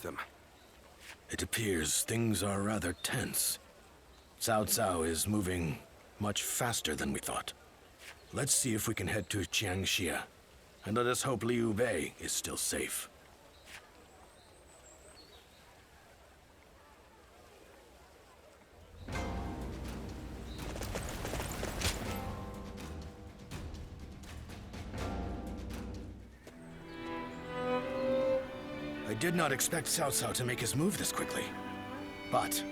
them. It appears things are rather tense. Cao Cao is moving much faster than we thought. Let's see if we can head to Jiangxia, and let us hope Liu Bei is still safe. I did not expect Cao Cao to make his move this quickly. But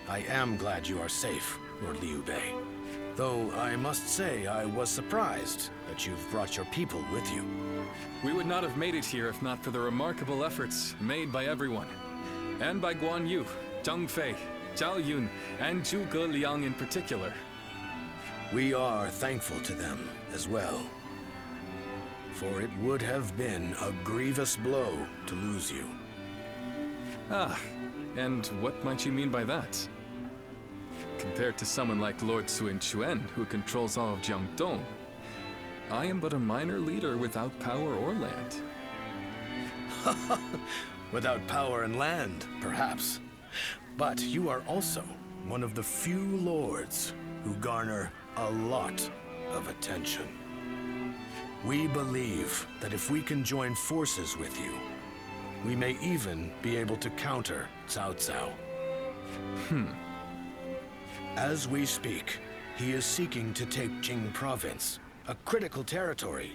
I am glad you are safe, Lord Liu Bei. Though I must say I was surprised that you've brought your people with you. We would not have made it here if not for the remarkable efforts made by everyone. And by Guan Yu, Zhang Fei, Zhao Yun, and Zhuge Liang in particular. We are thankful to them as well. For it would have been a grievous blow to lose you. Ah, and what might you mean by that? Compared to someone like Lord Sun Quan, who controls all of Jiangdong, I am but a minor leader without power or land. Without power and land, perhaps. But you are also one of the few lords who garner a lot of attention. We believe that if we can join forces with you, we may even be able to counter Cao Cao. As we speak, he is seeking to take Jing province, a critical territory.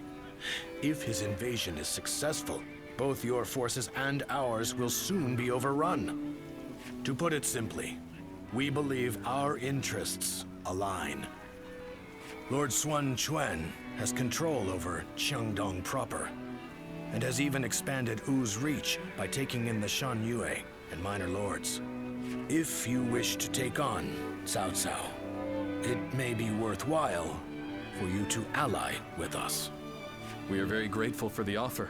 If his invasion is successful, both your forces and ours will soon be overrun. To put it simply, we believe our interests align. Lord Sun Quan has control over Qiangdong proper, and has even expanded Wu's reach by taking in the Shan Yue and minor lords. If you wish to take on Cao Cao, it may be worthwhile for you to ally with us. We are very grateful for the offer.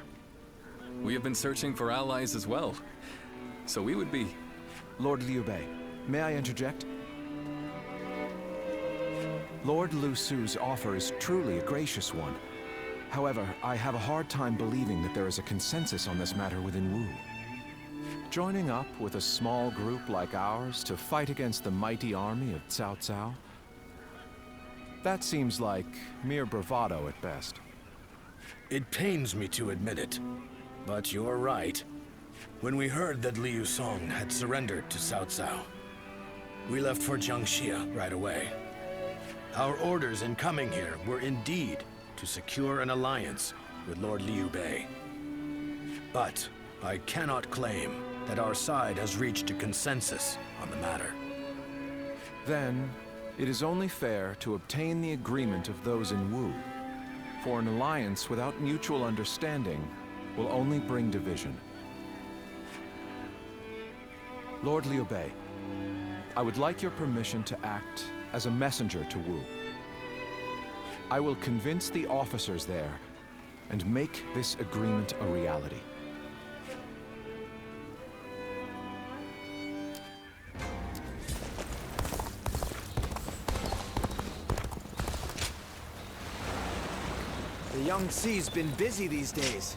We have been searching for allies as well, so we would be... Lord Liu Bei, may I interject? Lord Lu Su's offer is truly a gracious one. However, I have a hard time believing that there is a consensus on this matter within Wu. Joining up with a small group like ours to fight against the mighty army of Cao Cao? That seems like mere bravado at best. It pains me to admit it, but you're right. When we heard that Liu Song had surrendered to Cao Cao, we left for Jiangxia right away. Our orders in coming here were indeed to secure an alliance with Lord Liu Bei. But I cannot claim that our side has reached a consensus on the matter. Then, it is only fair to obtain the agreement of those in Wu. For an alliance without mutual understanding will only bring division. Lord Liu Bei, I would like your permission to act as a messenger to Wu. I will convince the officers there and make this agreement a reality. The Yangtze's been busy these days.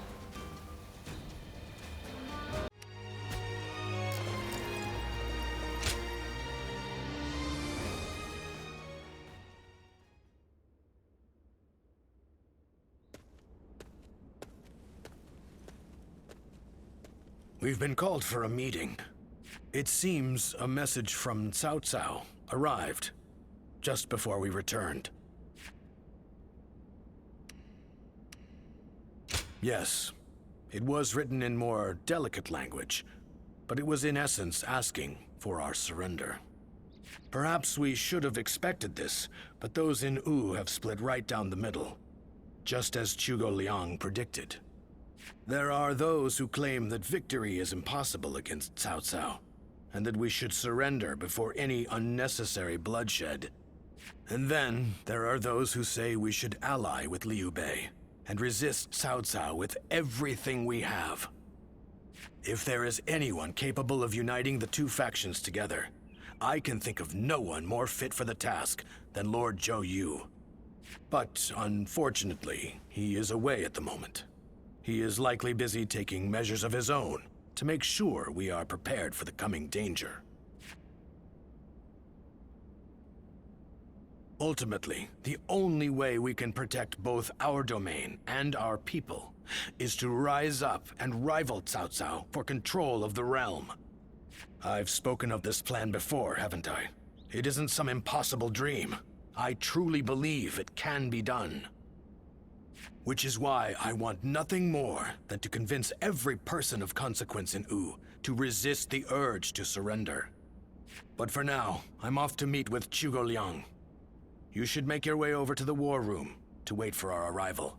We've been called for a meeting. It seems a message from Cao Cao arrived just before we returned. Yes, it was written in more delicate language, but it was in essence asking for our surrender. Perhaps we should have expected this, but those in Wu have split right down the middle, just as Zhuge Liang predicted. There are those who claim that victory is impossible against Cao Cao, and that we should surrender before any unnecessary bloodshed. And then there are those who say we should ally with Liu Bei and resist Cao Cao with everything we have. If there is anyone capable of uniting the two factions together, I can think of no one more fit for the task than Lord Zhou Yu. But unfortunately, he is away at the moment. He is likely busy taking measures of his own to make sure we are prepared for the coming danger. Ultimately, the only way we can protect both our domain and our people is to rise up and rival Cao Cao for control of the realm. I've spoken of this plan before, haven't I? It isn't some impossible dream. I truly believe it can be done. Which is why I want nothing more than to convince every person of consequence in Wu to resist the urge to surrender. But for now, I'm off to meet with Zhuge Liang. You should make your way over to the war room to wait for our arrival.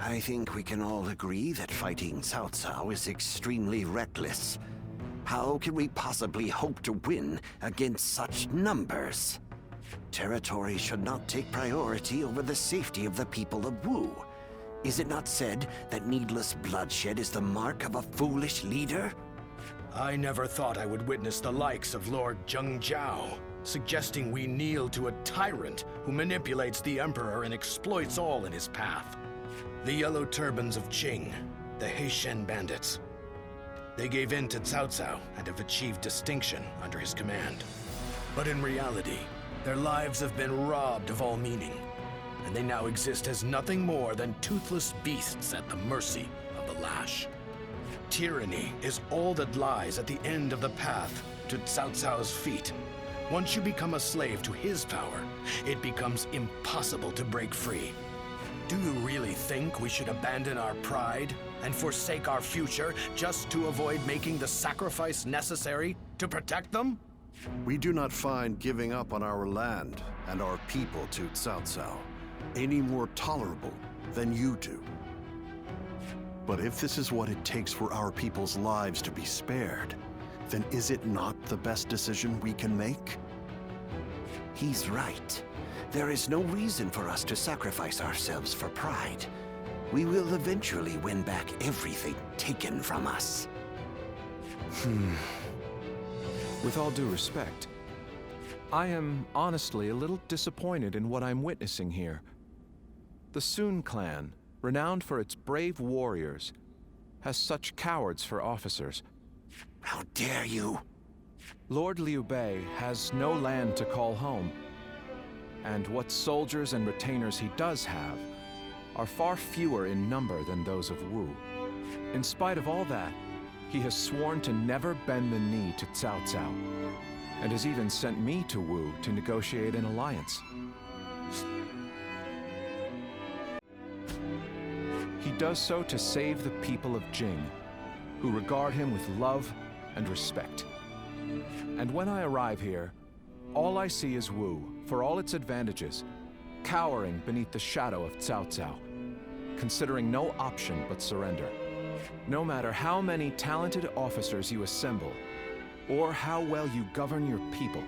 I think we can all agree that fighting Cao Cao is extremely reckless. How can we possibly hope to win against such numbers? Territory should not take priority over the safety of the people of Wu. Is it not said that needless bloodshed is the mark of a foolish leader? I never thought I would witness the likes of Lord Zheng Jiao, suggesting we kneel to a tyrant who manipulates the Emperor and exploits all in his path. The Yellow Turbans of Qing, the Heishen bandits. They gave in to Cao Cao and have achieved distinction under his command. But in reality, their lives have been robbed of all meaning, and they now exist as nothing more than toothless beasts at the mercy of the lash. Tyranny is all that lies at the end of the path to Cao Cao's feet. Once you become a slave to his power, it becomes impossible to break free. Do you really think we should abandon our pride and forsake our future just to avoid making the sacrifice necessary to protect them? We do not find giving up on our land and our people to Cao Cao any more tolerable than you do. But if this is what it takes for our people's lives to be spared, then is it not the best decision we can make? He's right. There is no reason for us to sacrifice ourselves for pride. We will eventually win back everything taken from us. With all due respect, I am honestly a little disappointed in what I'm witnessing here. The Sun clan, renowned for its brave warriors, has such cowards for officers. How dare you! Lord Liu Bei has no land to call home, and what soldiers and retainers he does have are far fewer in number than those of Wu. In spite of all that, he has sworn to never bend the knee to Cao Cao, and has even sent me to Wu to negotiate an alliance. He does so to save the people of Jing, who regard him with love and respect. And when I arrive here, all I see is Wu, for all its advantages, cowering beneath the shadow of Cao Cao, considering no option but surrender. No matter how many talented officers you assemble, or how well you govern your people,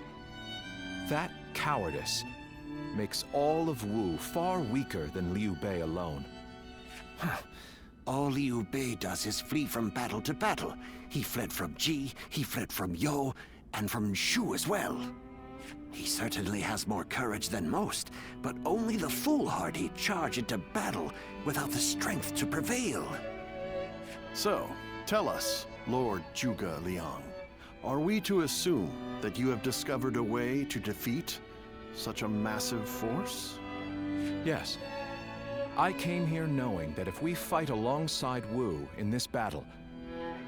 that cowardice makes all of Wu far weaker than Liu Bei alone. All Liu Bei does is flee from battle to battle. He fled from Ji, he fled from You, and from Shu as well. He certainly has more courage than most, but only the foolhardy charge into battle without the strength to prevail. So, tell us, Lord Zhuge Liang, are we to assume that you have discovered a way to defeat such a massive force? Yes. I came here knowing that if we fight alongside Wu in this battle,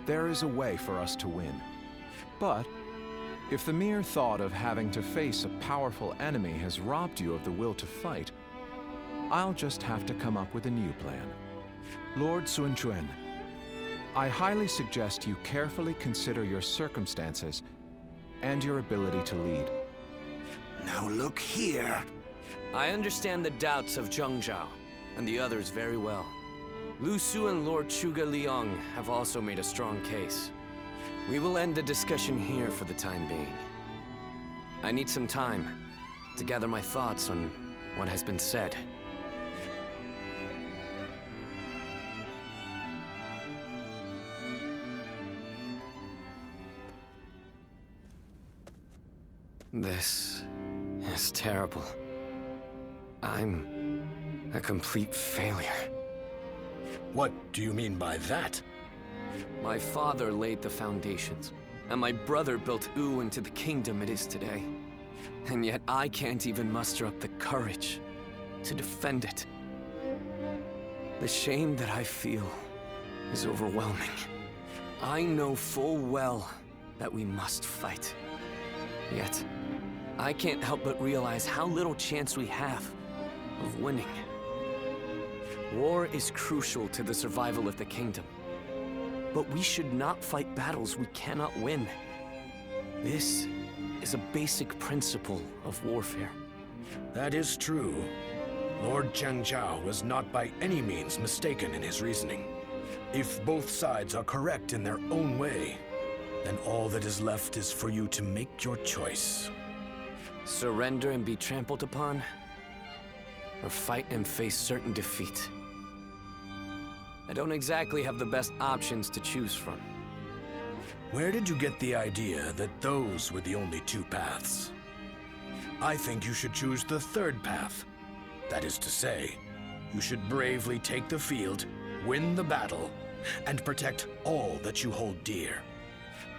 there is a way for us to win. But if the mere thought of having to face a powerful enemy has robbed you of the will to fight, I'll just have to come up with a new plan. Lord Sun Quan, I highly suggest you carefully consider your circumstances and your ability to lead. Now look here. I understand the doubts of Zheng Zhao and the others very well. Lu Su and Lord Zhuge Liang have also made a strong case. We will end the discussion here for the time being. I need some time to gather my thoughts on what has been said. This is terrible. I'm a complete failure. What do you mean by that? My father laid the foundations, and my brother built Wu into the kingdom it is today. And yet I can't even muster up the courage to defend it. The shame that I feel is overwhelming. I know full well that we must fight. Yet, I can't help but realize how little chance we have of winning. War is crucial to the survival of the kingdom. But we should not fight battles we cannot win. This is a basic principle of warfare. That is true. Lord Zhengzhao was not by any means mistaken in his reasoning. If both sides are correct in their own way, then all that is left is for you to make your choice. Surrender and be trampled upon, or fight and face certain defeat. I don't exactly have the best options to choose from. Where did you get the idea that those were the only two paths? I think you should choose the third path. That is to say, you should bravely take the field, win the battle, and protect all that you hold dear.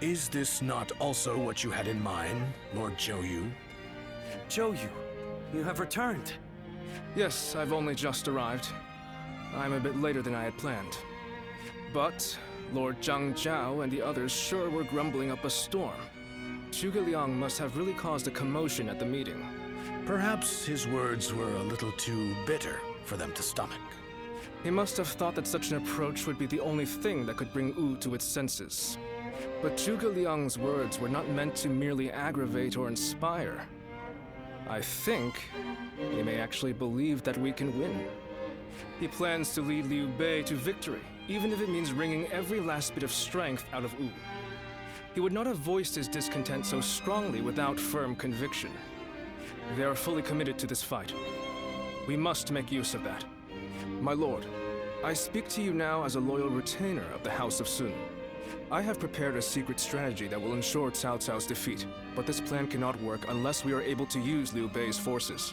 Is this not also what you had in mind, Lord Zhou Yu? Zhou Yu, you have returned. Yes, I've only just arrived. I'm a bit later than I had planned. But Lord Zhang Zhao and the others sure were grumbling up a storm. Zhuge Liang must have really caused a commotion at the meeting. Perhaps his words were a little too bitter for them to stomach. He must have thought that such an approach would be the only thing that could bring Wu to its senses. But Zhuge Liang's words were not meant to merely aggravate or inspire. I think he may actually believe that we can win. He plans to lead Liu Bei to victory, even if it means wringing every last bit of strength out of Wu. He would not have voiced his discontent so strongly without firm conviction. They are fully committed to this fight. We must make use of that. My lord, I speak to you now as a loyal retainer of the House of Sun. I have prepared a secret strategy that will ensure Cao Cao's defeat, but this plan cannot work unless we are able to use Liu Bei's forces.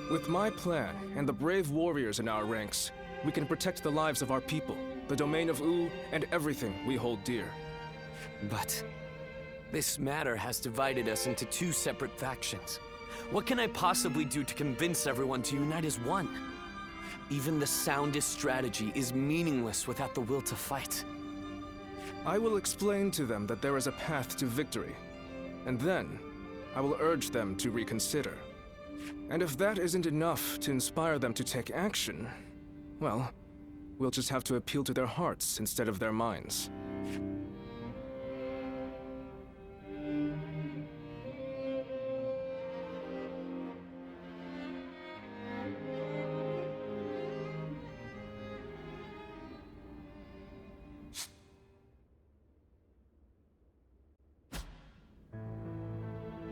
With my plan and the brave warriors in our ranks, we can protect the lives of our people, the domain of Wu, and everything we hold dear. But this matter has divided us into two separate factions. What can I possibly do to convince everyone to unite as one? Even the soundest strategy is meaningless without the will to fight. I will explain to them that there is a path to victory, and then I will urge them to reconsider. And if that isn't enough to inspire them to take action, well, we'll just have to appeal to their hearts instead of their minds.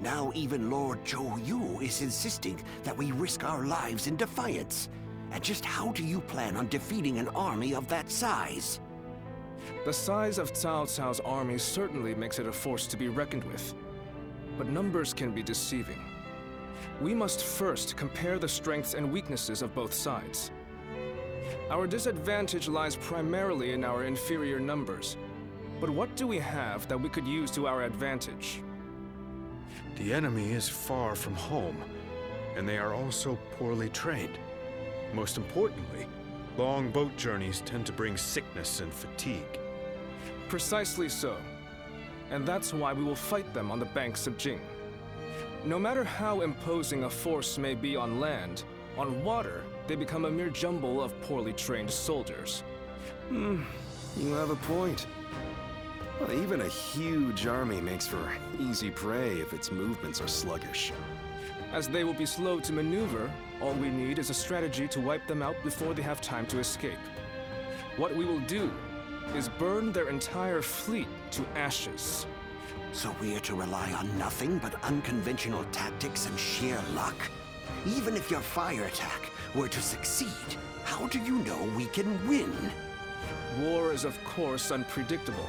Now even Lord Zhou Yu is insisting that we risk our lives in defiance. And just how do you plan on defeating an army of that size? The size of Cao Cao's army certainly makes it a force to be reckoned with. But numbers can be deceiving. We must first compare the strengths and weaknesses of both sides. Our disadvantage lies primarily in our inferior numbers. But what do we have that we could use to our advantage? The enemy is far from home, and they are also poorly trained. Most importantly, long boat journeys tend to bring sickness and fatigue. Precisely so. And that's why we will fight them on the banks of Jing. No matter how imposing a force may be on land, on water, they become a mere jumble of poorly trained soldiers. You have a point. Well, even a huge army makes for easy prey if its movements are sluggish. As they will be slow to maneuver, all we need is a strategy to wipe them out before they have time to escape. What we will do is burn their entire fleet to ashes. So we are to rely on nothing but unconventional tactics and sheer luck? Even if your fire attack were to succeed, how do you know we can win? War is of course unpredictable.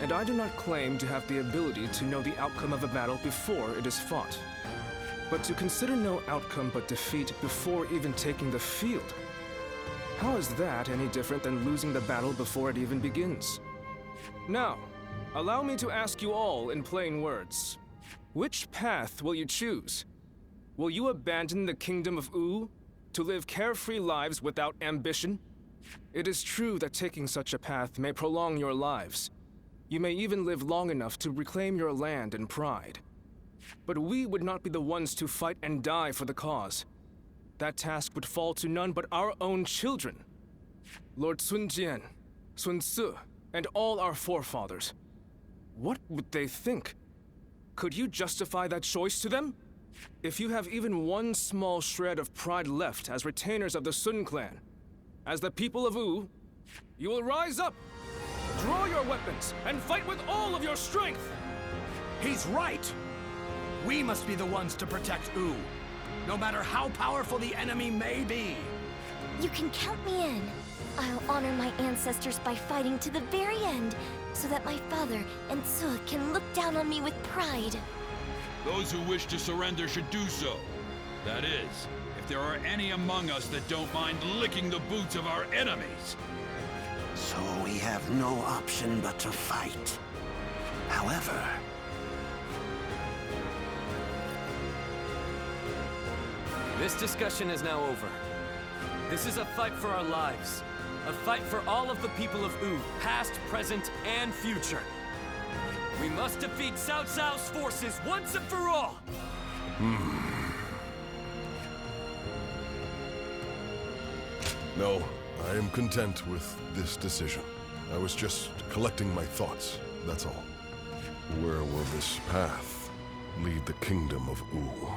And I do not claim to have the ability to know the outcome of a battle before it is fought. But to consider no outcome but defeat before even taking the field, how is that any different than losing the battle before it even begins? Now, allow me to ask you all in plain words. Which path will you choose? Will you abandon the kingdom of Wu to live carefree lives without ambition? It is true that taking such a path may prolong your lives. You may even live long enough to reclaim your land and pride. But we would not be the ones to fight and die for the cause. That task would fall to none but our own children. Lord Sun Jian, Sun Tzu, and all our forefathers. What would they think? Could you justify that choice to them? If you have even one small shred of pride left as retainers of the Sun clan, as the people of Wu, you will rise up, draw your weapons, and fight with all of your strength! He's right! We must be the ones to protect Wu, no matter how powerful the enemy may be. You can count me in. I'll honor my ancestors by fighting to the very end, so that my father and Tzu can look down on me with pride. Those who wish to surrender should do so. That is, if there are any among us that don't mind licking the boots of our enemies. So we have no option but to fight. However, This discussion is now over. This is a fight for our lives. A fight for all of the people of Wu, past, present, and future. We must defeat Cao Cao's forces once and for all! No, I am content with this decision. I was just collecting my thoughts, that's all. Where will this path lead the kingdom of Wu?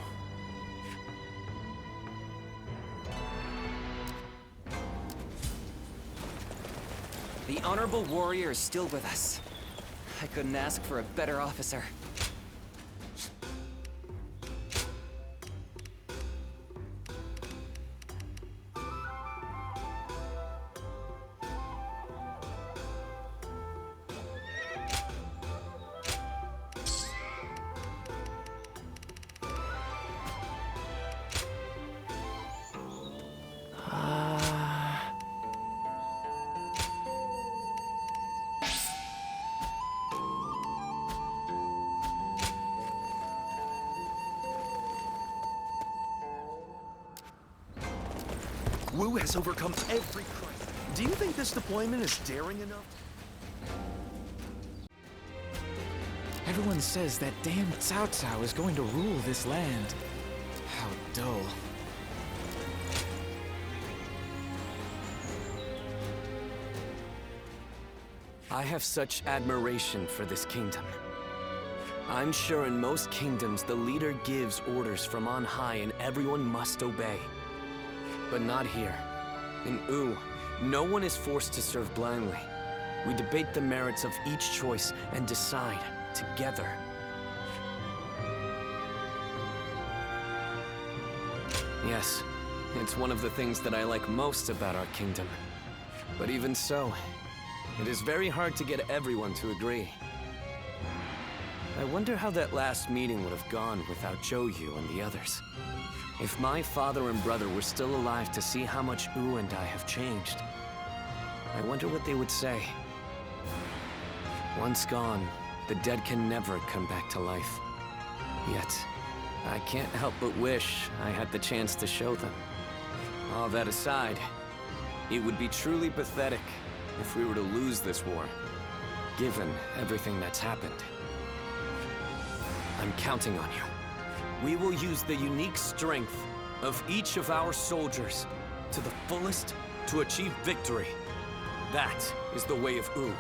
The honorable warrior is still with us. I couldn't ask for a better officer. Wu has overcome every crisis. Do you think this deployment is daring enough? Everyone says that damn Cao Cao is going to rule this land. How dull. I have such admiration for this kingdom. I'm sure in most kingdoms the leader gives orders from on high and everyone must obey. But not here. In Wu, no one is forced to serve blindly. We debate the merits of each choice and decide together. Yes, it's one of the things that I like most about our kingdom. But even so, it is very hard to get everyone to agree. I wonder how that last meeting would have gone without Zhou Yu and the others. If my father and brother were still alive to see how much Wu and I have changed, I wonder what they would say. Once gone, the dead can never come back to life. Yet, I can't help but wish I had the chance to show them. All that aside, it would be truly pathetic if we were to lose this war, given everything that's happened. I'm counting on you. We will use the unique strength of each of our soldiers to the fullest to achieve victory. That is the way of Wu.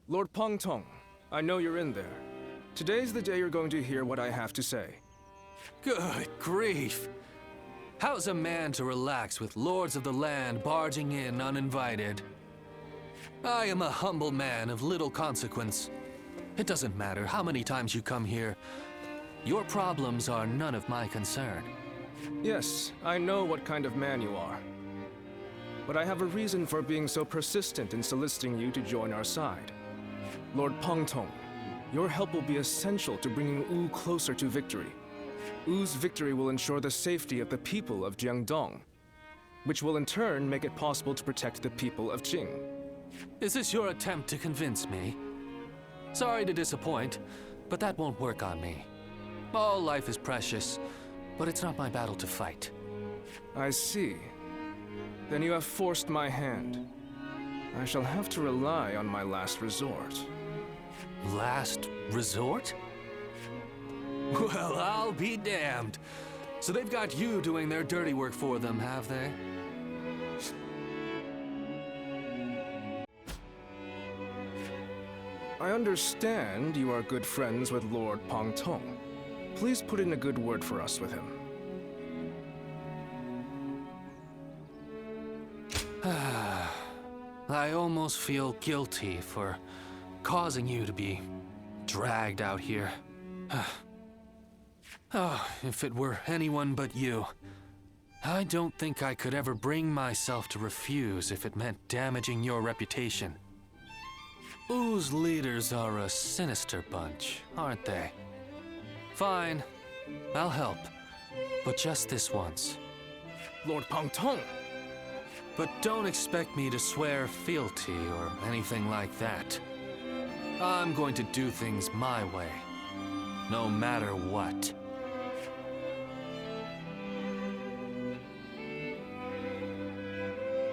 Lord Peng Tong, I know you're in there. Today's the day you're going to hear what I have to say. Good grief! How's a man to relax with lords of the land barging in uninvited? I am a humble man of little consequence. It doesn't matter how many times you come here. Your problems are none of my concern. Yes, I know what kind of man you are. But I have a reason for being so persistent in soliciting you to join our side. Lord Pengtong, your help will be essential to bringing Wu closer to victory. Wu's victory will ensure the safety of the people of Jiangdong, which will in turn make it possible to protect the people of Jing. Is this your attempt to convince me? Sorry to disappoint, but that won't work on me. All life is precious, but it's not my battle to fight. I see. Then you have forced my hand. I shall have to rely on my last resort. Last resort? Well, I'll be damned. So they've got you doing their dirty work for them, have they? I understand you are good friends with Lord Pengtong. Please put in a good word for us with him. I almost feel guilty for causing you to be dragged out here. Oh, if it were anyone but you. I don't think I could ever bring myself to refuse if it meant damaging your reputation. Wu's leaders are a sinister bunch, aren't they? Fine, I'll help. But just this once. Lord Pengtong! But don't expect me to swear fealty or anything like that. I'm going to do things my way, no matter what.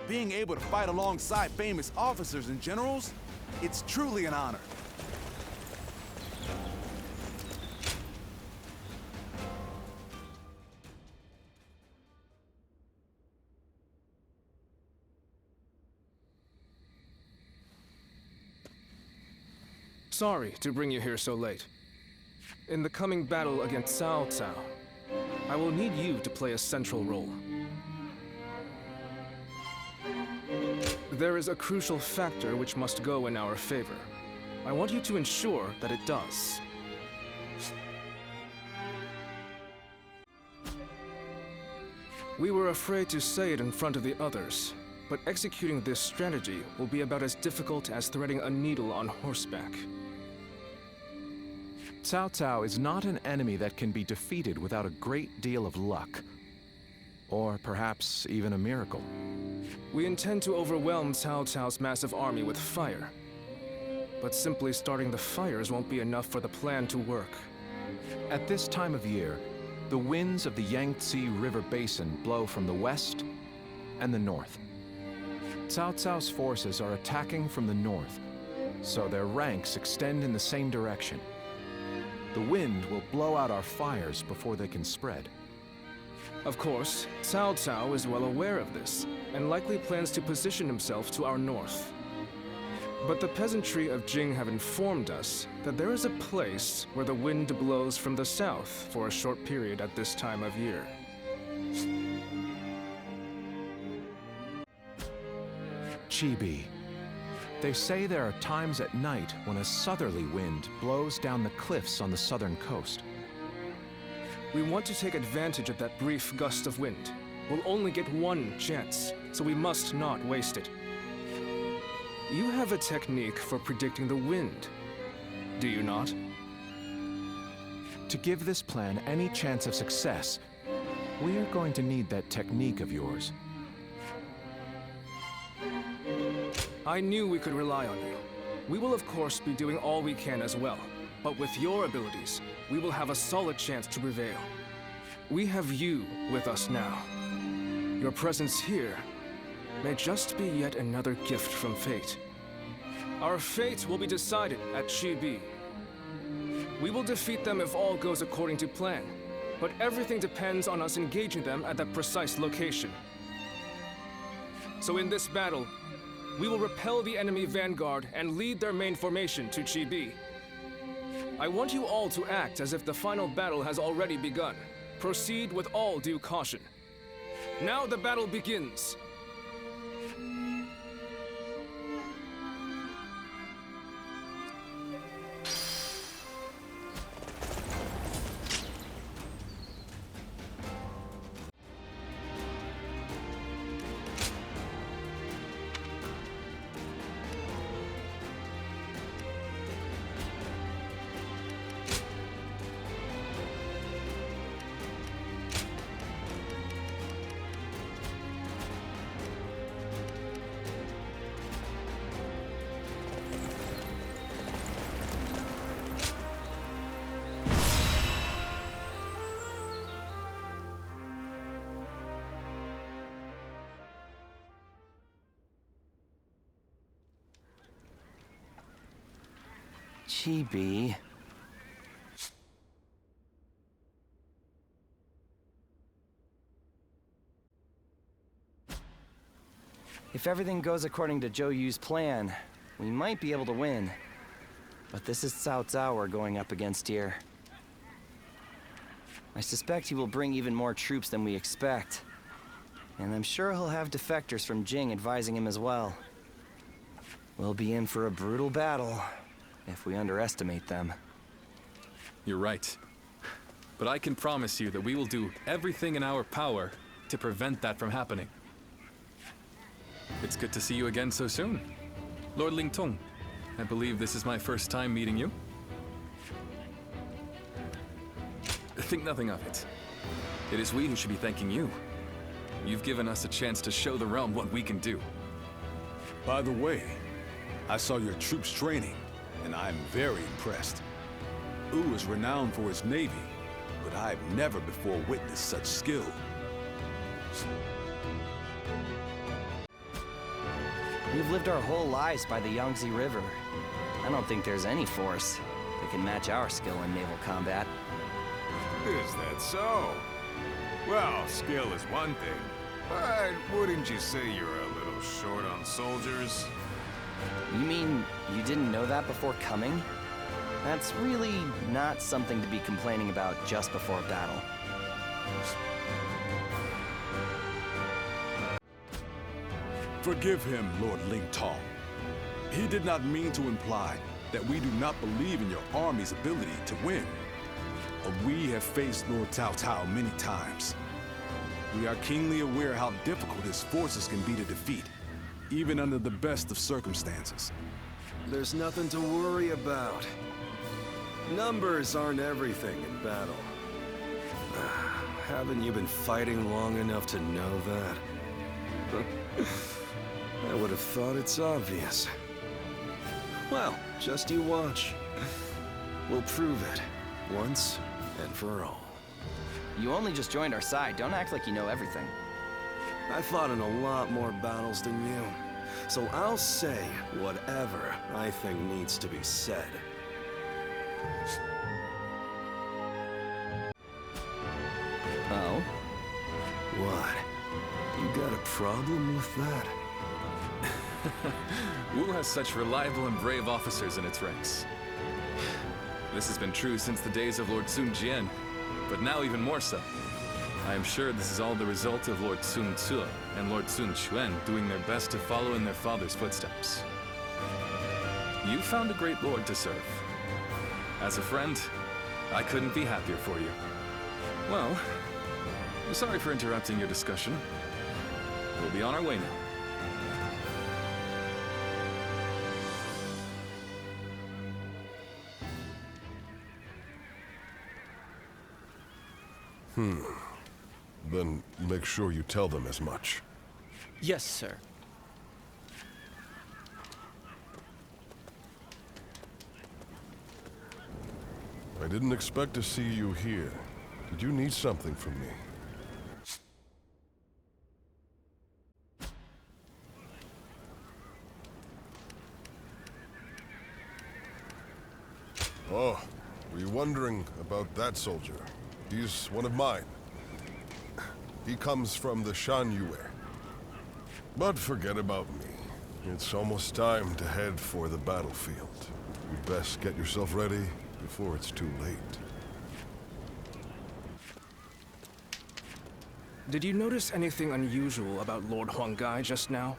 Being able to fight alongside famous officers and generals, it's truly an honor. Sorry to bring you here so late. In the coming battle against Cao Cao, I will need you to play a central role. There is a crucial factor which must go in our favor. I want you to ensure that it does. We were afraid to say it in front of the others, but executing this strategy will be about as difficult as threading a needle on horseback. Cao Cao is not an enemy that can be defeated without a great deal of luck. Or perhaps even a miracle. We intend to overwhelm Cao Cao's massive army with fire. But simply starting the fires won't be enough for the plan to work. At this time of year, the winds of the Yangtze River Basin blow from the west and the north. Cao Cao's forces are attacking from the north, so their ranks extend in the same direction. The wind will blow out our fires before they can spread. Of course, Cao Cao is well aware of this, and likely plans to position himself to our north. But the peasantry of Jing have informed us that there is a place where the wind blows from the south for a short period at this time of year. Chibi. They say there are times at night when a southerly wind blows down the cliffs on the southern coast. We want to take advantage of that brief gust of wind. We'll only get one chance, so we must not waste it. You have a technique for predicting the wind, do you not? To give this plan any chance of success, we are going to need that technique of yours. I knew we could rely on you. We will of course be doing all we can as well, but with your abilities, we will have a solid chance to prevail. We have you with us now. Your presence here may just be yet another gift from fate. Our fate will be decided at Chibi. We will defeat them if all goes according to plan, but everything depends on us engaging them at that precise location. So in this battle, we will repel the enemy vanguard and lead their main formation to Chibi. I want you all to act as if the final battle has already begun. Proceed with all due caution. Now the battle begins. Chibi. If everything goes according to Zhou Yu's plan, we might be able to win. But this is Cao Cao we're going up against here. I suspect he will bring even more troops than we expect. And I'm sure he'll have defectors from Jing advising him as well. We'll be in for a brutal battle if we underestimate them. You're right. But I can promise you that we will do everything in our power to prevent that from happening. It's good to see you again so soon. Lord Lingtong, I believe this is my first time meeting you. Think nothing of it. It is we who should be thanking you. You've given us a chance to show the realm what we can do. By the way, I saw your troops training, and I'm very impressed. Wu is renowned for his navy, but I've never before witnessed such skill. We've lived our whole lives by the Yangtze River. I don't think there's any force that can match our skill in naval combat. Is that so? Well, skill is one thing, but wouldn't you say you're a little short on soldiers? You mean you didn't know that before coming? That's really not something to be complaining about just before battle. Forgive him, Lord Lingtong. He did not mean to imply that we do not believe in your army's ability to win. We have faced Lord Cao Cao many times. We are keenly aware how difficult his forces can be to defeat, even under the best of circumstances. There's nothing to worry about. Numbers aren't everything in battle. Haven't you been fighting long enough to know that? I would have thought it's obvious. Well, just you watch. We'll prove it, once and for all. You only just joined our side. Don't act like you know everything. I fought in a lot more battles than you, so I'll say whatever I think needs to be said. Oh? What? You got a problem with that? Wu has such reliable and brave officers in its ranks. This has been true since the days of Lord Sun Jian, but now even more so. I am sure this is all the result of Lord Sun Ce and Lord Sun Quan doing their best to follow in their father's footsteps. You found a great lord to serve. As a friend, I couldn't be happier for you. Well, I'm sorry for interrupting your discussion. We'll be on our way now. Then make sure you tell them as much. Yes, sir. I didn't expect to see you here. Did you need something from me? Oh, were you wondering about that soldier? He's one of mine. He comes from the Shan Yue. But forget about me. It's almost time to head for the battlefield. You'd best get yourself ready before it's too late. Did you notice anything unusual about Lord Huanggai just now?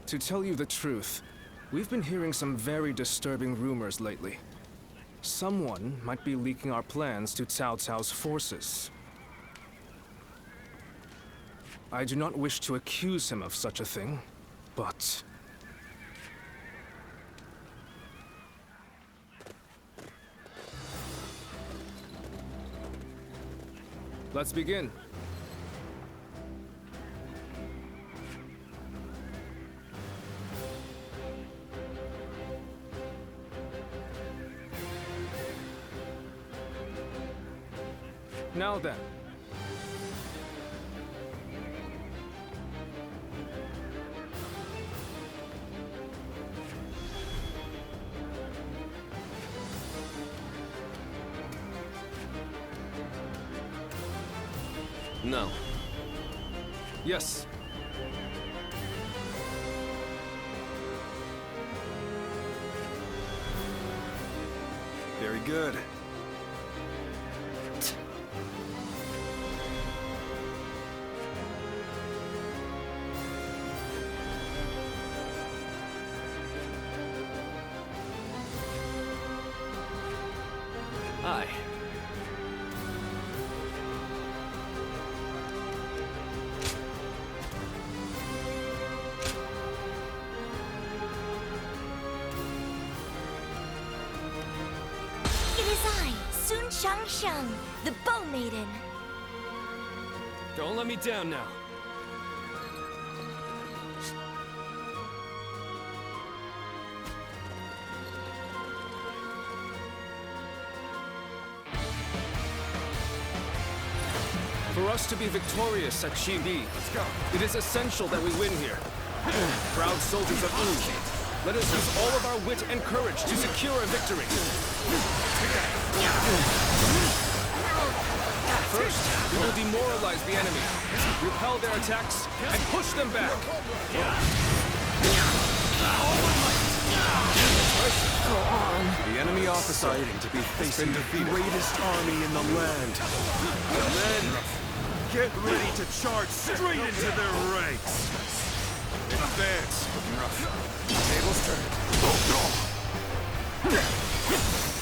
To tell you the truth, we've been hearing some very disturbing rumors lately. Someone might be leaking our plans to Cao Cao's forces. I do not wish to accuse him of such a thing, but... Let's begin. Now then. No. Yes. Very good. Aye. It is I, Sun Shang, the Bow Maiden. Don't let me down now. For us to be victorious at Chibi, it is essential that we win here. Proud soldiers of Wu, let us use all of our wit and courage to secure a victory. First, we will demoralize the enemy, repel their attacks, and push them back. The enemy officer to be facing the greatest army in the land. Men, get ready to charge straight into their ranks. Advance. Tables turn.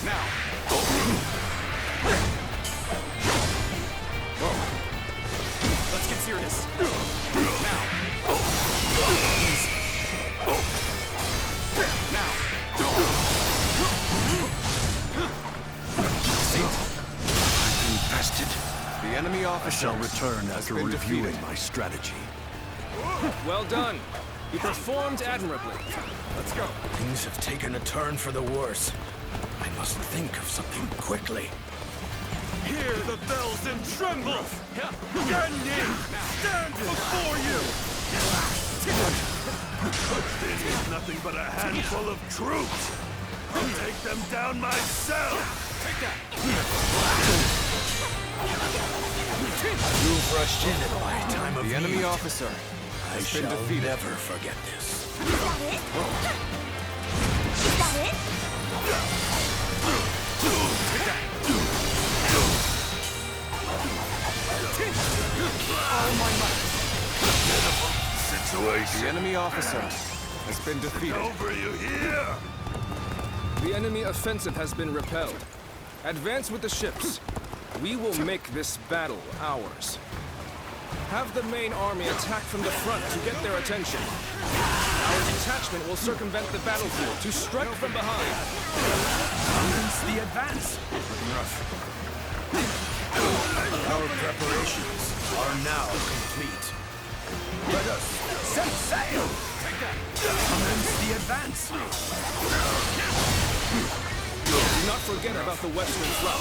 Now. Let's get serious. Infested. The enemy I officer shall return after been reviewing defeated. my strategy. Well done. You performed admirably. Let's go. Things have taken a turn for the worse. I must think of something quickly. Hear the bells and tremble! Gandhi stands before you! This is nothing but a handful of troops! I'll take them down myself! You've rushed in at my time of The enemy need. officer I has shall been defeated. never forget this. Is that it? Is that it? All my might! Situation! The enemy officer has been defeated. Over you here! The enemy offensive has been repelled. Advance with the ships. We will make this battle ours. Have the main army attack from the front to get their attention. Our detachment will circumvent the battlefield to strike from behind. Commence the advance! Our preparations are now complete. Let us set sail! Commence the advance! Do not forget about the western front.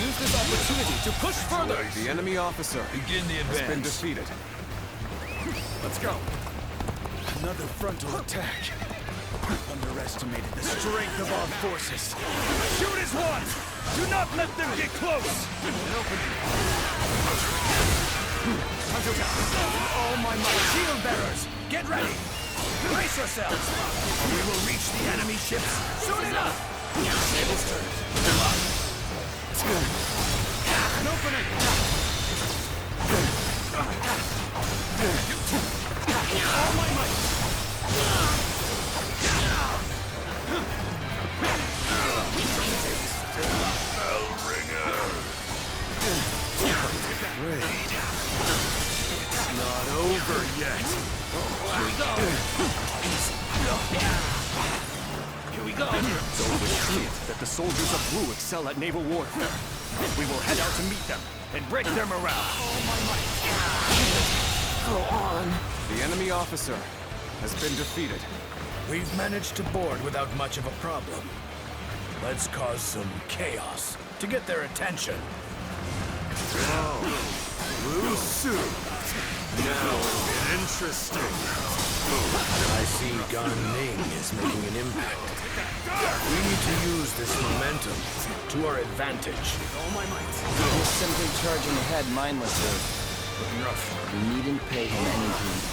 Use this opportunity to push further! The enemy officer Begin the has been advance. defeated. Let's go. Another frontal attack. Underestimated the strength of our forces. Shoot as one! Do not let them get close! All my might! Shield bearers, get ready! Brace yourselves! Or we will reach the enemy ships soon enough! Tables turned. An opening! All my might! It's not over yet. Here we go! Though it was clear that the soldiers of Wu excel at naval warfare, we will head out to meet them and break their morale. Go on. The enemy officer has been defeated. We've managed to board without much of a problem. Let's cause some chaos to get their attention. Lu Su. Now it'll get Interesting. I see Gan Ning is making an impact. We need to use this momentum to our advantage. All my might. He's simply charging ahead mindlessly. We needn't pay him any heed.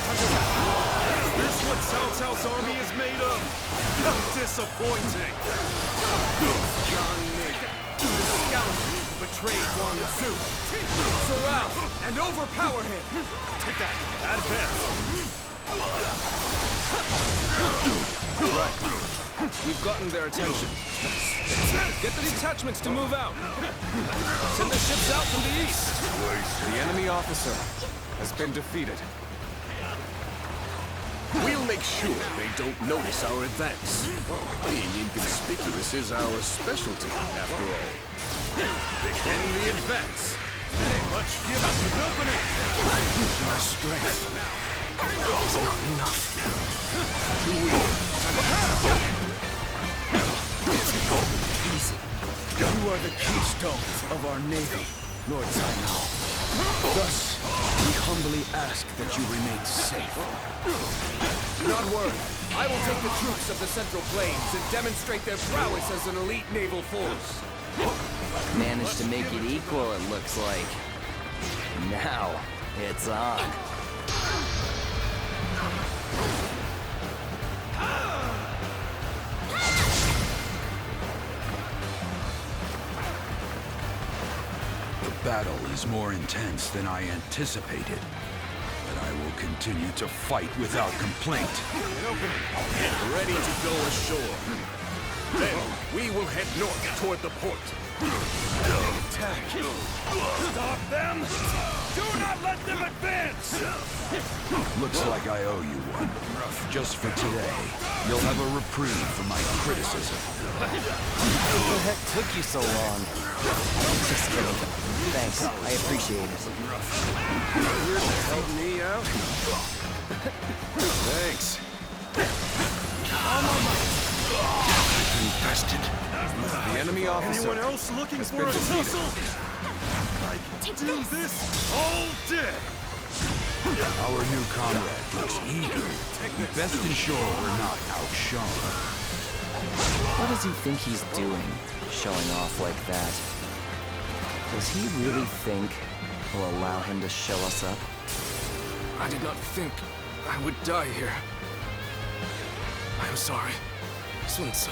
Is this what Cao Cao's army is made of? How disappointing! Gan Ning, the scoundrel who betrayed Wang Su. Surround and overpower him! Take that! Advance! Right. We've gotten their attention. Get the detachments to move out. Send the ships out from the east. The enemy officer has been defeated. We'll make sure they don't notice our advance. Being inconspicuous is our specialty, after all. Begin the advance. Let's give us an opening! Our strength is not enough. Too weak. Easy. You are the keystone of our navy, Lord Zainao. Thus, we humbly ask that you remain safe. Do not worry. I will take the troops of the Central Plains and demonstrate their prowess as an elite naval force. Managed to make it equal, it looks like. Now, it's on. The battle is more intense than I anticipated, but I will continue to fight without complaint. Get ready to go ashore. Then we will head north toward the port. Attack! Stop them! Do not let them advance! Looks like I owe you one. Just for today, you'll have a reprieve for my criticism. What the heck took you so long? Just kidding. Thanks, I appreciate it. Here to help me out? Thanks. Infested. The enemy officer. Anyone else looking for a tussle? I can do this all day! Our new comrade looks eager. We best ensure we're not outshone. What does he think he's doing, showing off like that? Does he really think we'll allow him to show us up? I did not think I would die here. I am sorry, Sun Ce.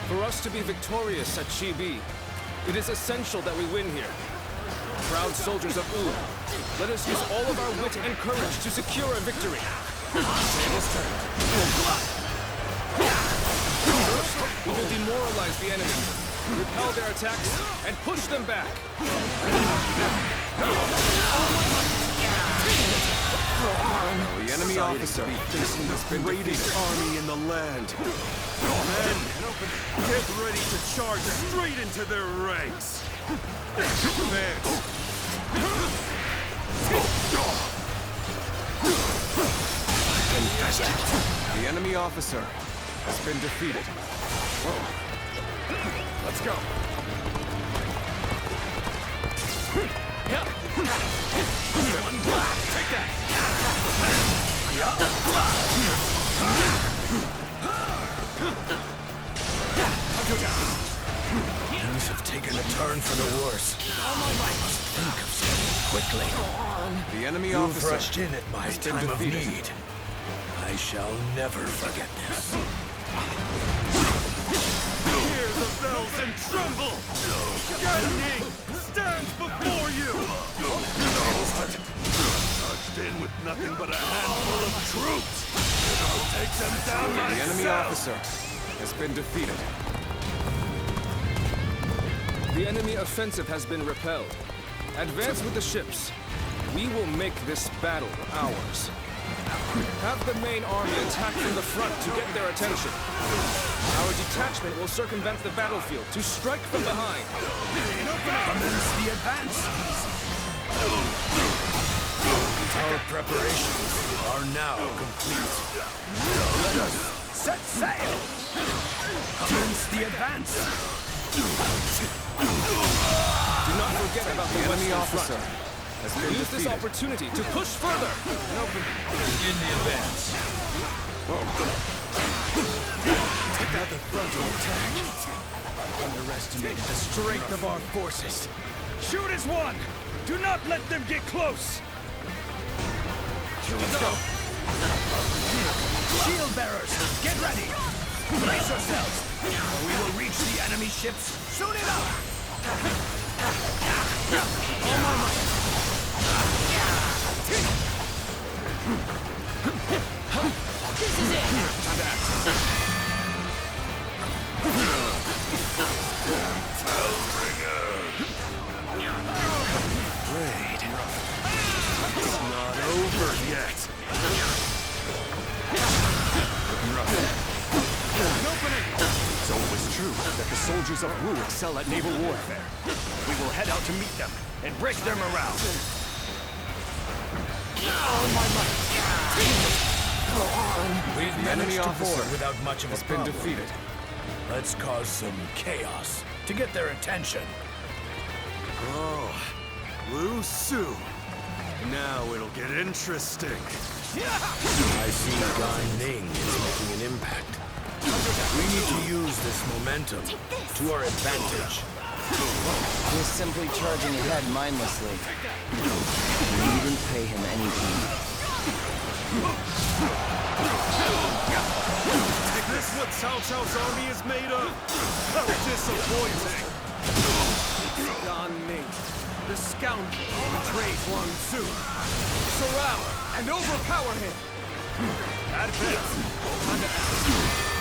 For us to be victorious at Chibi, it is essential that we win here. Proud soldiers of Wu, let us use all of our wit and courage to secure a victory. Tables turn. First, we will demoralize the enemy, repel their attacks, and push them back. The enemy officer Facing the greatest army in the land. Men, get ready to charge straight into their ranks! Advance! infested. The enemy officer has been defeated. Let's go. Take that. Things have taken a turn for the worse. Must think of something quickly. The enemy You officer rushed in at my has been time of defeated. need. I shall never forget this. Hear the bells and tremble! Ganning stands before you! Charged in with nothing but a handful of troops! I'll take them down myself! The enemy officer has been defeated. The enemy offensive has been repelled. Advance with the ships. We will make this battle ours. Have the main army attack from the front to get their attention. Our detachment will circumvent the battlefield to strike from behind. Commence the advance! Our preparations are now complete. Let us set sail! Commence the advance! Do not forget about the enemy officer. Use this defeated. opportunity to push further. Begin the advance. Another frontal attack. Underestimated the strength of our forces. Shoot as one! Do not let them get close! Here we go! Shield bearers, get ready! Brace yourselves, or we will reach the enemy ships soon enough! All my might! This is it! Raid. It's not over yet. It's always true that the soldiers of Wu excel at naval warfare. We will head out to meet them and break their morale. We've managed to board without much of a been problem. defeated. Let's cause some chaos to get their attention. Oh, Lu Su. Now it'll get interesting. I see Gan Ning is making an impact. We need to use this momentum to our advantage. He's simply charging ahead mindlessly. We needn't pay him any heed. Is this what Cao Cao's army is made of? How disappointing! Gan Ning, the scoundrel who betrayed Huang Su. Surround and overpower him! Advance! Time to act.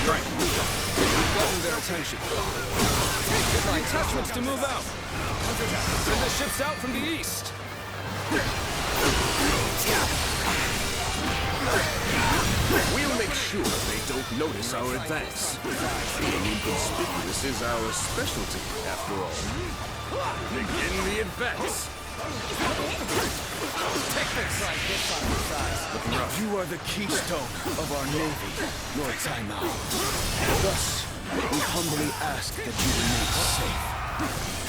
Strike! We've gotten their attention. Get my detachments to move out. Send the ships out from the east. We'll make sure they don't notice our advance. Being inconspicuous is our specialty, after all. Begin the advance. Take this! You are the keystone of our navy, Lord Taimao. Thus, we humbly ask that you remain safe.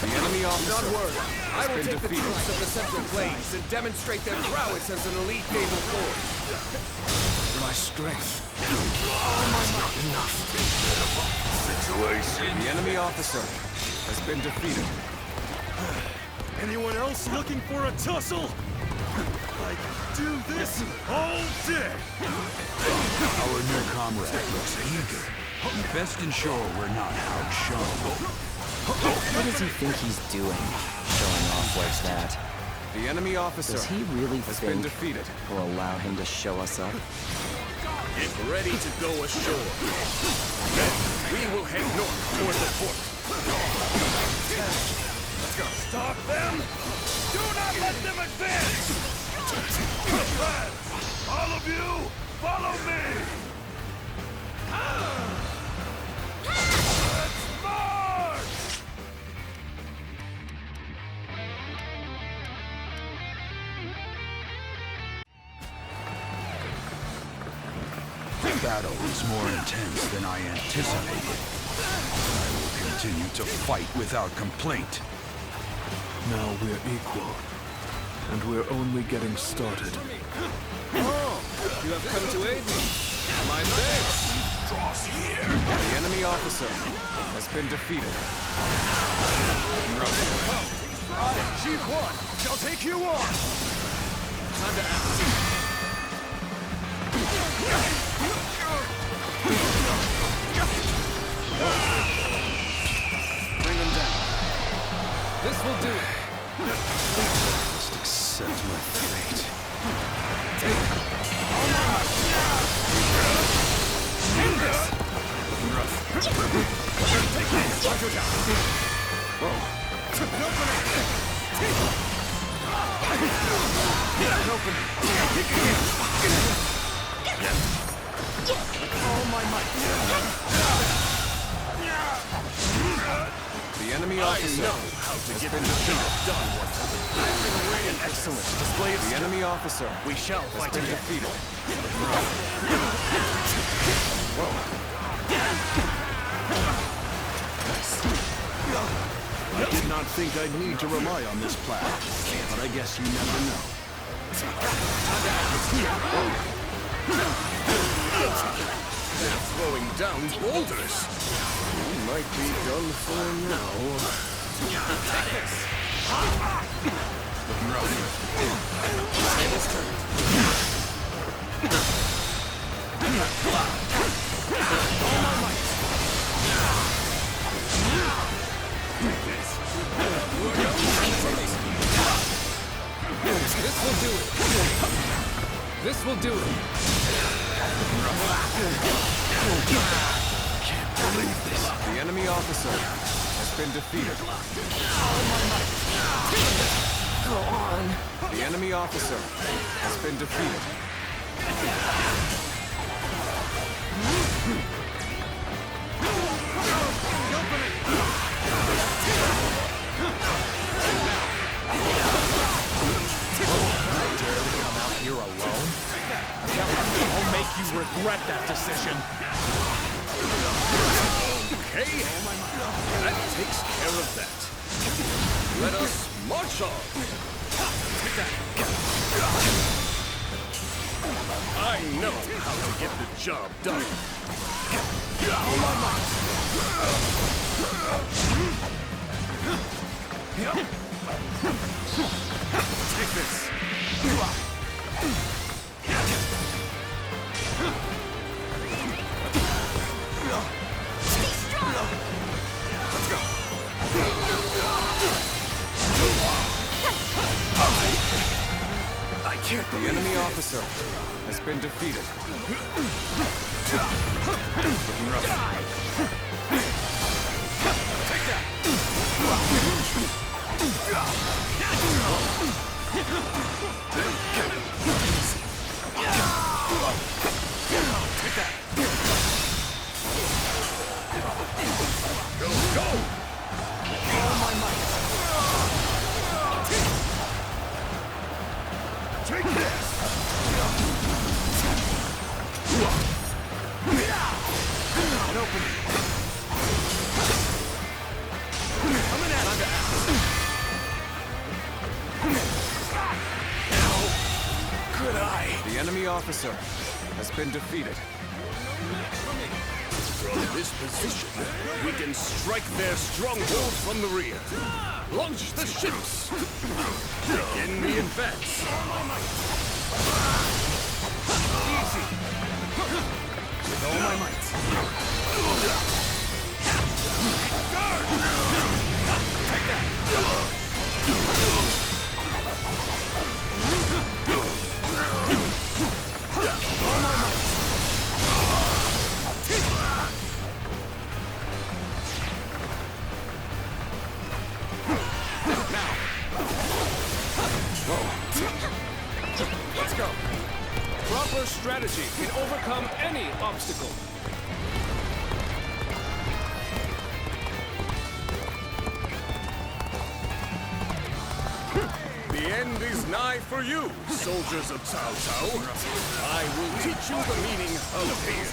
The enemy officer Not worry. I will been take the defeated. troops of the Central Plains and demonstrate their prowess as an elite naval force. My strength. Not enough. situation. The enemy officer has been defeated. Anyone else looking for a tussle? I do this all day! Our new comrade looks eager. We best ensure we're not outshone. What does he think he's doing, showing off like that? The enemy officer Does he really has been think defeated. we'll allow him to show us up? Get ready to go ashore. Then we will head north toward the fort. Let's go. Stop them! Do not let them advance! Advance! All of you, follow me! Let's march! The battle is more intense than I anticipated. I will continue to fight without complaint. Now we're equal, and we're only getting started. Oh, you have come to aid me. My thanks. Draws here. The enemy officer has been defeated. I, G1, shall take you on! Time to act. Bring them down. This will do it. Just accept my fate. End this! Open. With all my might. The enemy officer how to has get been the job defeated. done. An excellent display of The skill. enemy officer We shall has fight been again. defeated. I did not think I'd need to rely on this plan, but I guess you never know. They're throwing down boulders. We might be done for now. Take this. Looking rough. Tables turned. All my might. This will do it. This will do it. Can't believe this. The enemy officer has been defeated. Go on. The enemy officer has been defeated. Come out here alone? I'll make you regret that decision. Okay, that takes care of that. Let us march on. I know how to get the job done. All my might. Take this. Let's go. I can't The believe enemy officer has been defeated. Looking rough. Go, go! All my might. Take this! An opening. Coming at us. How could I? The enemy officer has been defeated. From this position, we can strike their stronghold from the rear. Launch the ships. Begin the advance. Easy. With all my might. Guard! Take that. All my might. Let's go. Proper strategy can overcome any obstacle. The end is nigh for you, soldiers of Cao Cao. I will teach you the meaning of fear.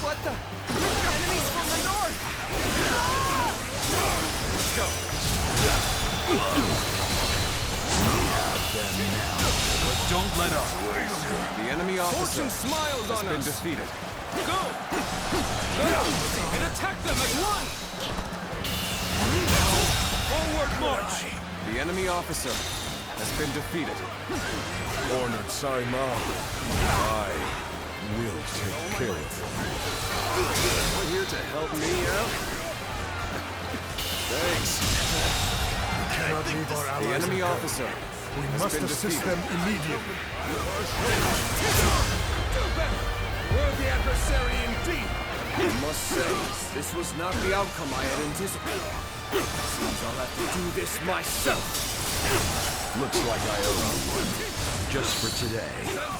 What the? Enemies from the north! Let's go. But don't let up. The enemy officer Fortune smiles has on been us. defeated. Go! Go! And attack them as one! Forward march! The enemy officer has been defeated. Honored Saima, I will take care of it. You're here to help me out? Thanks. Cannot leave our allies. The enemy officer We has must been assist defeated. them immediately. Worthy adversary indeed. I must say, this was not the outcome I had anticipated. Seems I'll have to do this myself. Looks like I owe you one. Just for today,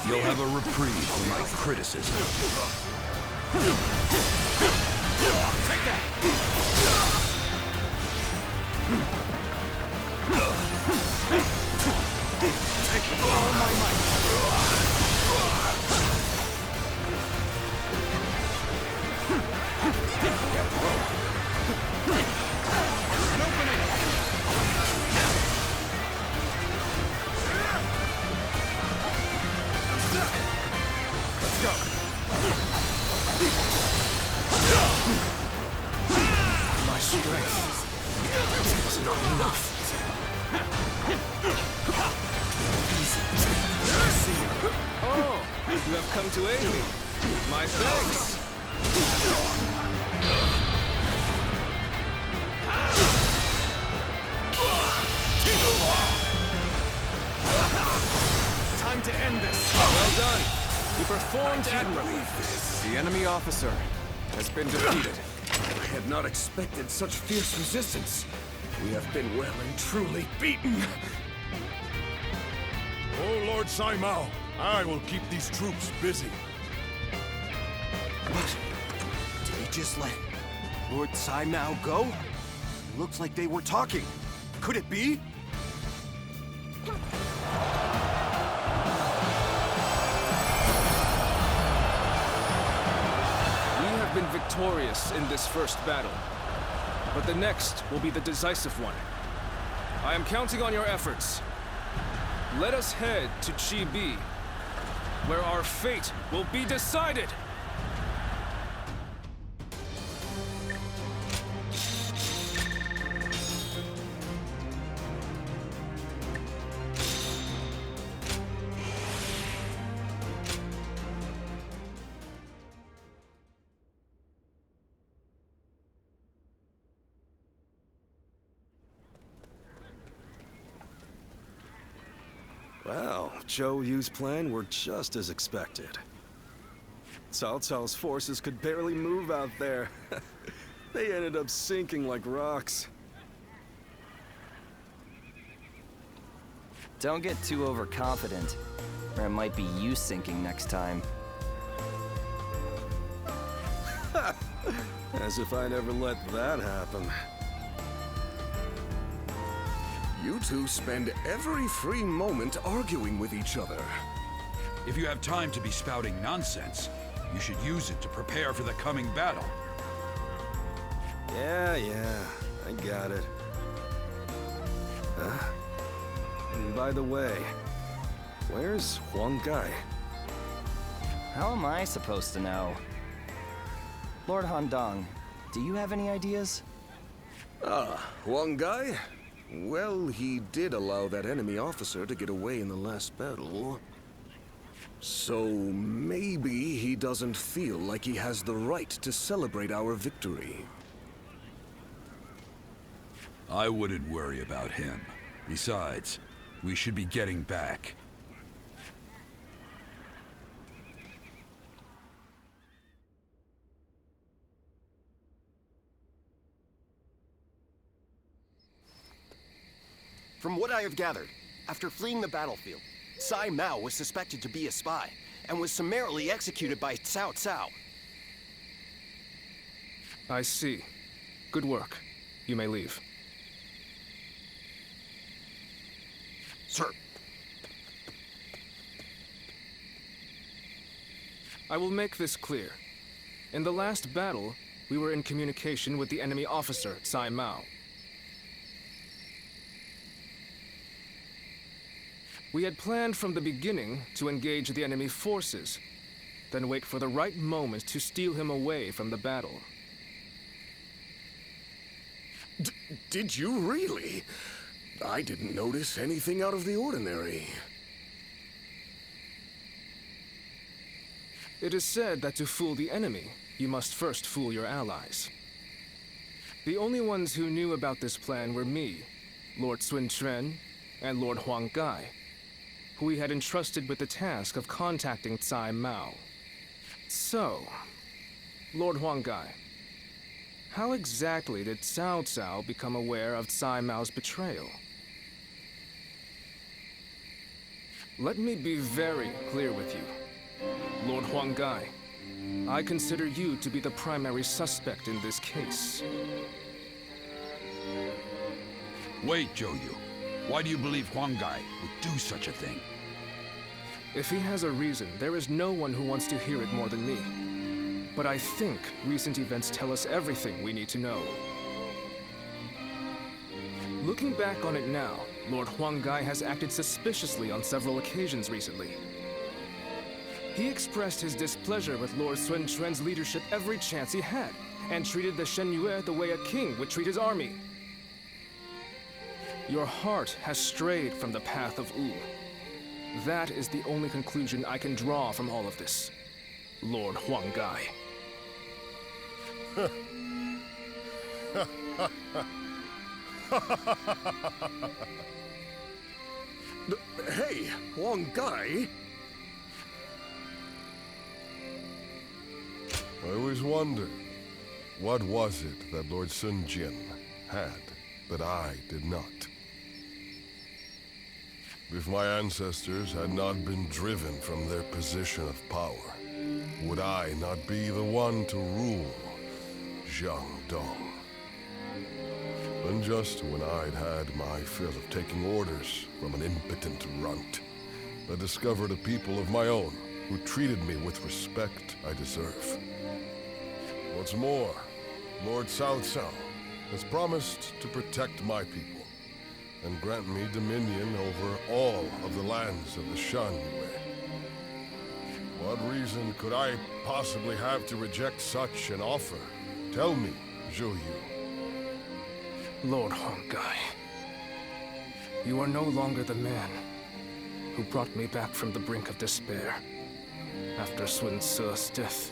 you'll have a reprieve from my criticism. Take that! Take all my might. An opening! Let's go! My strength is not enough. Oh, you have come to aid me. My thanks. Time to end this. Well done. You performed admirably. The enemy officer has been defeated. I had not expected such fierce resistance. We have been well and truly beaten. Oh, Lord Saimao, I will keep these troops busy. What? Did he just let Lord Saimao go? Looks like they were talking. Could it be? We have been victorious in this first battle, but the next will be the decisive one. I am counting on your efforts. Let us head to Chibi, where our fate will be decided! Well, Zhou Yu's plan were just as expected. Cao Cao's forces could barely move out there. They ended up sinking like rocks. Don't get too overconfident, or it might be you sinking next time. As if I'd ever let that happen. You two spend every free moment arguing with each other. If you have time to be spouting nonsense, you should use it to prepare for the coming battle. Yeah, I got it. Huh? And by the way, where's Huang Gai? How am I supposed to know? Lord Handong, do you have any ideas? Huang Gai? Well, he did allow that enemy officer to get away in the last battle. So maybe he doesn't feel like he has the right to celebrate our victory. I wouldn't worry about him. Besides, we should be getting back. From what I have gathered, after fleeing the battlefield, Sai Mao was suspected to be a spy, and was summarily executed by Cao Cao. I see. Good work. You may leave. Sir. I will make this clear. In the last battle, we were in communication with the enemy officer, Sai Mao. We had planned from the beginning to engage the enemy forces, then wait for the right moment to steal him away from the battle. Did you really? I didn't notice anything out of the ordinary. It is said that to fool the enemy, you must first fool your allies. The only ones who knew about this plan were me, Lord Sun Quan, and Lord Huang Gai, who we had entrusted with the task of contacting Tsai Mao. So, Lord Huang Gai, how exactly did Cao Cao become aware of Tsai Mao's betrayal? Let me be very clear with you. Lord Huanggai, I consider you to be the primary suspect in this case. Wait, Zhou. Why do you believe Huanggai would do such a thing? If he has a reason, there is no one who wants to hear it more than me. But I think recent events tell us everything we need to know. Looking back on it now, Lord Huanggai has acted suspiciously on several occasions recently. He expressed his displeasure with Lord Sun Quan's leadership every chance he had, and treated the Shen Yue the way a king would treat his army. Your heart has strayed from the path of Wu. That is the only conclusion I can draw from all of this, Lord Huanggai. Hey, Huanggai! I always wondered, what was it that Lord Sun Jian had that I did not? If my ancestors had not been driven from their position of power, would I not be the one to rule Jiangdong? And just when I'd had my fill of taking orders from an impotent runt, I discovered a people of my own who treated me with respect I deserve. What's more, Lord Cao Cao has promised to protect my people and grant me dominion over all of the lands of the Shan Yue. What reason could I possibly have to reject such an offer? Tell me, Zhou Yu. Lord Huanggai, you are no longer the man who brought me back from the brink of despair after Sun Ce's death.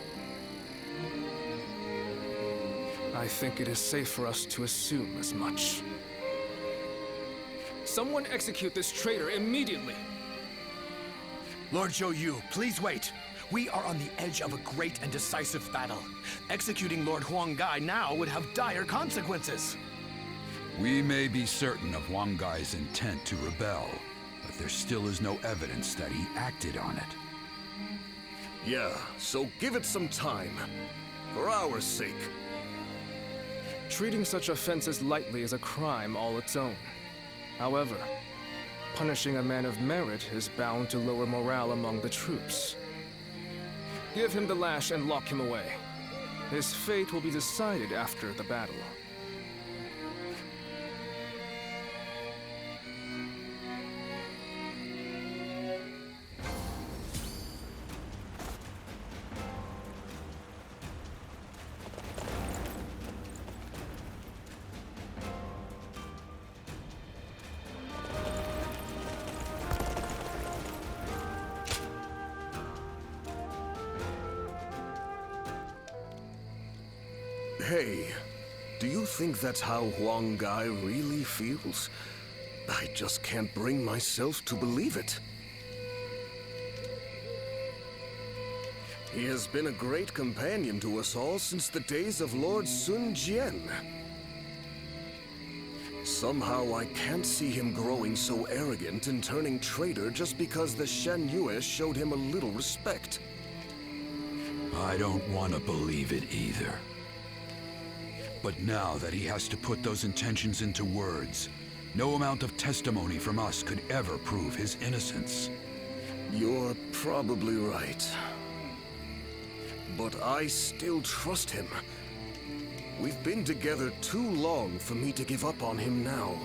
I think it is safe for us to assume as much. Someone execute this traitor immediately! Lord Zhou Yu, please wait. We are on the edge of a great and decisive battle. Executing Lord Huanggai now would have dire consequences. We may be certain of Huanggai's intent to rebel, but there still is no evidence that he acted on it. Yeah, so give it some time. For our sake. Treating such offenses lightly is a crime all its own. However, punishing a man of merit is bound to lower morale among the troops. Give him the lash and lock him away. His fate will be decided after the battle. Hey, do you think that's how Huanggai really feels? I just can't bring myself to believe it. He has been a great companion to us all since the days of Lord Sun Jian. Somehow I can't see him growing so arrogant and turning traitor just because the Shen Yue showed him a little respect. I don't want to believe it either. But now that he has to put those intentions into words, no amount of testimony from us could ever prove his innocence. You're probably right. But I still trust him. We've been together too long for me to give up on him now.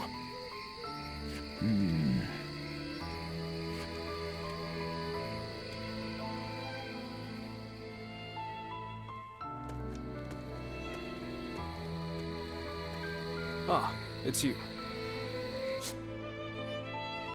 Ah, it's you.